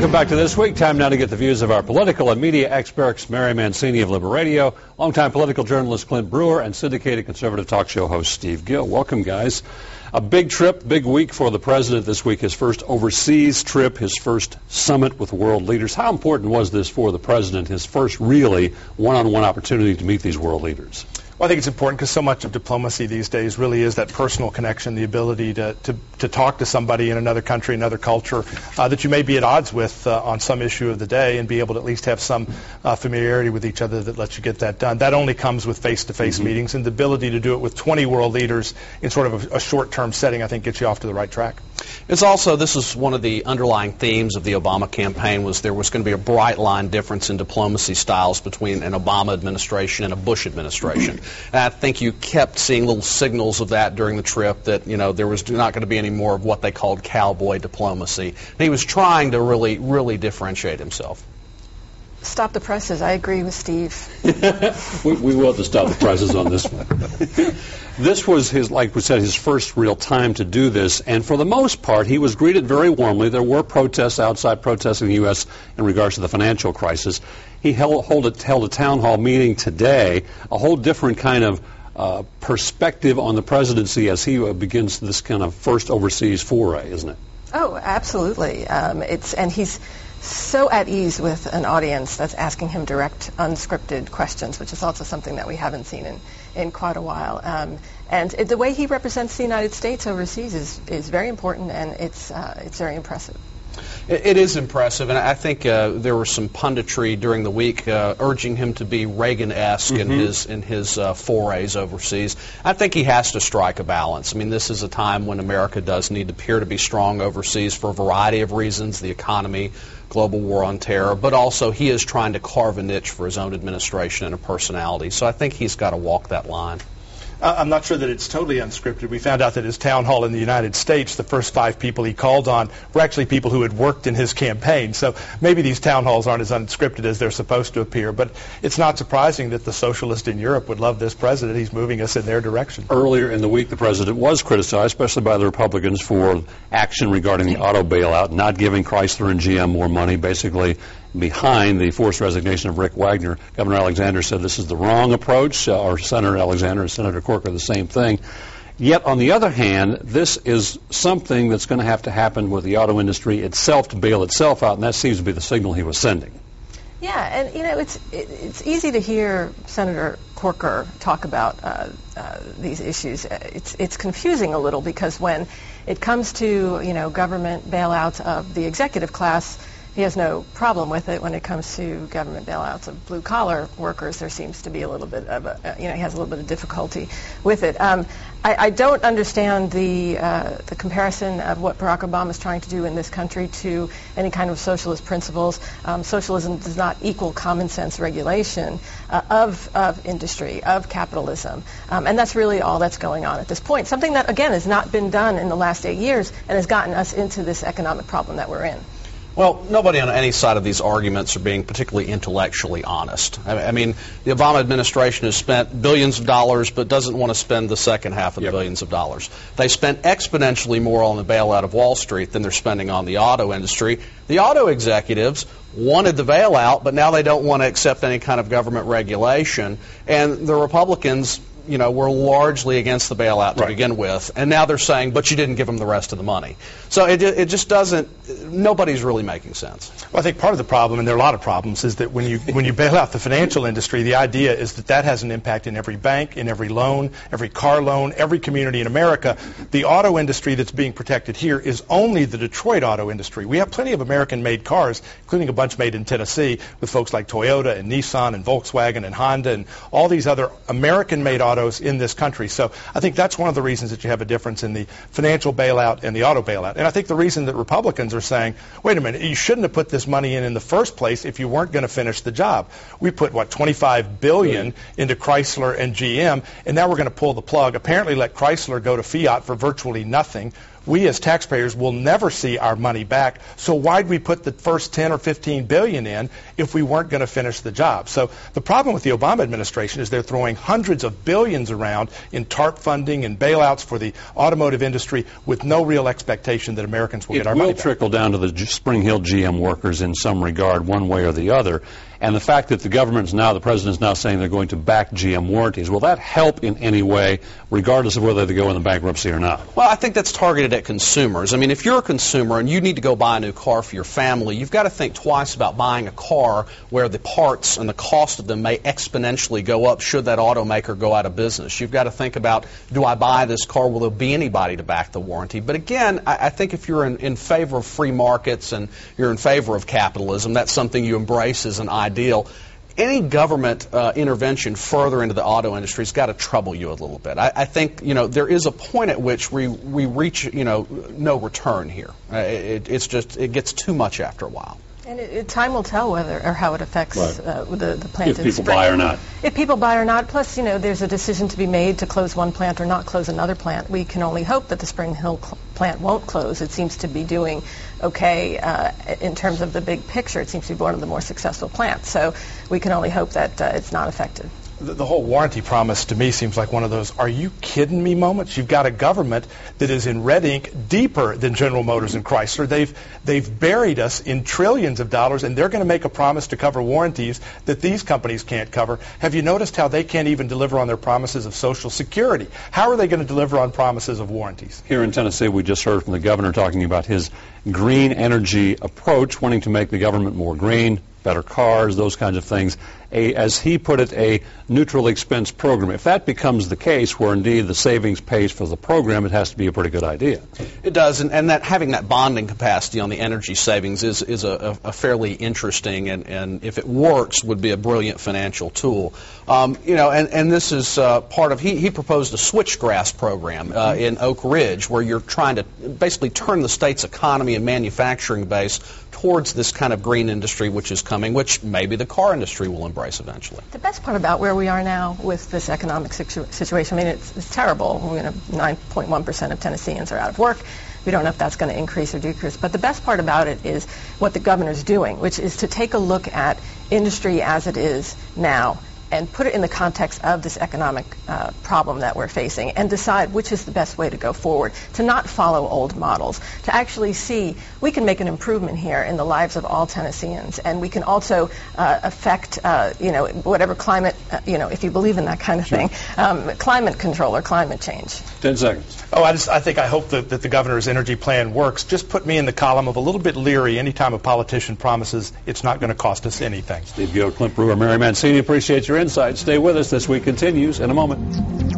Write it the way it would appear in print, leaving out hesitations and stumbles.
Welcome back to This Week. Time now to get the views of our political and media experts, Mary Mancini of Liber Radio, longtime political journalist Clint Brewer, and syndicated conservative talk show host Steve Gill. Welcome, guys. A big trip, big week for the president this week, his first overseas trip, his first summit with world leaders. How important was this for the president, his first really one-on-one opportunity to meet these world leaders? Well, I think it's important because so much of diplomacy these days really is that personal connection, the ability to talk to somebody in another country, another culture that you may be at odds with on some issue of the day and be able to at least have some familiarity with each other that lets you get that done. That only comes with face-to-face meetings, and the ability to do it with 20 world leaders in sort of a short-term setting, I think, gets you off to the right track. It's also, this is one of the underlying themes of the Obama campaign, was there was going to be a bright line difference in diplomacy styles between an Obama administration and a Bush administration. And I think you kept seeing little signals of that during the trip, that, you know, there was not going to be any more of what they called cowboy diplomacy. And he was trying to really differentiate himself. Stop the presses. I agree with Steve. we will have to stop the presses on this one. This was his, like we said, his first real time to do this, and for the most part, he was greeted very warmly. There were protests outside protesting the U.S. in regards to the financial crisis. He held a town hall meeting today, a whole different kind of perspective on the presidency as he begins this kind of first overseas foray, isn't it? Oh, absolutely. And he's so at ease with an audience that's asking him direct, unscripted questions, which is also something that we haven't seen in quite a while. And the way he represents the United States overseas is very important, and it's very impressive. It is impressive, and I think there was some punditry during the week urging him to be Reagan-esque in his forays overseas. I think he has to strike a balance. I mean, this is a time when America does need to appear to be strong overseas for a variety of reasons: the economy, global war on terror, but also he is trying to carve a niche for his own administration and a personality. So I think he's got to walk that line. I'm not sure that it's totally unscripted. We found out that his town hall in the United States, the first 5 people he called on were actually people who had worked in his campaign. So maybe these town halls aren't as unscripted as they're supposed to appear. But it's not surprising that the socialists in Europe would love this president. He's moving us in their direction. Earlier in the week, the president was criticized, especially by the Republicans, for action regarding the auto bailout, not giving Chrysler and GM more money, basically behind the forced resignation of Rick Wagner. Governor Alexander said this is the wrong approach, or Senator Alexander and Senator Corker the same thing. Yet, on the other hand, this is something that's going to have to happen with the auto industry itself to bail itself out, and that seems to be the signal he was sending. Yeah, and you know, it's easy to hear Senator Corker talk about these issues. It's confusing a little, because when it comes to, you know, government bailouts of the executive class, he has no problem with it. When it comes to government bailouts of blue-collar workers, there seems to be a little bit of he has a little bit of difficulty with it. I don't understand the comparison of what Barack Obama is trying to do in this country to any kind of socialist principles. Socialism does not equal common sense regulation of industry, of capitalism. And that's really all that's going on at this point. Something that, again, has not been done in the last 8 years and has gotten us into this economic problem that we're in. Well, nobody on any side of these arguments are being particularly intellectually honest. I mean, the Obama administration has spent billions of dollars but doesn't want to spend the second half of the billions of dollars. They spent exponentially more on the bailout of Wall Street than they're spending on the auto industry. The auto executives wanted the bailout, but now they don't want to accept any kind of government regulation. And the Republicans, you know, were largely against the bailout to begin with, and now they're saying, but you didn't give them the rest of the money. So it just doesn't, nobody's really making sense. Well, I think part of the problem, and there are a lot of problems, is that when you bail out the financial industry, the idea is that has an impact in every bank, in every loan, every car loan, every community in America. The auto industry that's being protected here is only the Detroit auto industry. We have plenty of American-made cars, including a bunch made in Tennessee, with folks like Toyota and Nissan and Volkswagen and Honda and all these other American-made autos in this country. So I think that's one of the reasons that you have a difference in the financial bailout and the auto bailout. And I think the reason that Republicans are saying, wait a minute, you shouldn't have put this money in the first place if you weren't going to finish the job. We put, $25 billion into Chrysler and GM, and now we're going to pull the plug, apparently let Chrysler go to fiat for virtually nothing. we as taxpayers will never see our money back. So why'd we put the first 10 or 15 billion in if we weren't going to finish the job? So the problem with the Obama administration is they're throwing hundreds of billions around in TARP funding and bailouts for the automotive industry with no real expectation that Americans will get our money back. It will trickle down to the Spring Hill GM workers in some regard, one way or the other. And the fact that the president is now saying they're going to back GM warranties, will that help in any way, regardless of whether they go into bankruptcy or not? Well, I think that's targeted at consumers. I mean, if you're a consumer and you need to go buy a new car for your family, you've got to think twice about buying a car where the parts and the cost of them may exponentially go up should that automaker go out of business. You've got to think about, do I buy this car? Will there be anybody to back the warranty? But again, I think if you're in favor of free markets and you're in favor of capitalism, that's something you embrace as an ideal. Any government intervention further into the auto industry has got to trouble you a little bit. I think, there is a point at which we reach, no return here. It gets too much after a while. And time will tell whether or how it affects the plant. If people buy or not. If people buy or not. Plus, there's a decision to be made to close one plant or not close another plant. We can only hope that the Spring Hill plant won't close. It seems to be doing okay in terms of the big picture. It seems to be one of the more successful plants. So we can only hope that it's not affected. The whole warranty promise to me seems like one of those "are you kidding me" moments. You've got a government that is in red ink deeper than General Motors and Chrysler. They've buried us in trillions of dollars, and they're going to make a promise to cover warranties that these companies can't cover. Have you noticed how they can't even deliver on their promises of Social Security? How are they going to deliver on promises of warranties? Here in Tennessee, we just heard from the governor talking about his green energy approach, wanting to make the government more green, better cars, those kinds of things. As he put it, a neutral expense program. If that becomes the case, where indeed the savings pays for the program, it has to be a pretty good idea. It does, and that having that bonding capacity on the energy savings is a fairly interesting and if it works, would be a brilliant financial tool. And this is part of, he proposed a switchgrass program in Oak Ridge, where you're trying to basically turn the state's economy and manufacturing base towards this kind of green industry which is coming, which maybe the car industry will embrace eventually. The best part about where we are now with this economic situation, I mean, it's terrible. 9.1% of Tennesseans are out of work. We don't know if that's going to increase or decrease. But the best part about it is what the governor's doing, which is to take a look at industry as it is now and put it in the context of this economic problem that we're facing and decide which is the best way to go forward, to not follow old models, to actually see we can make an improvement here in the lives of all Tennesseans, and we can also affect, whatever climate, if you believe in that kind of thing, climate control or climate change. 10 seconds. I hope that the governor's energy plan works. Just put me in the column of a little bit leery anytime a politician promises it's not going to cost us anything. Steve Gill, Clint Brewer, Mary Mancini, appreciate your insight. Stay with us. This week continues in a moment.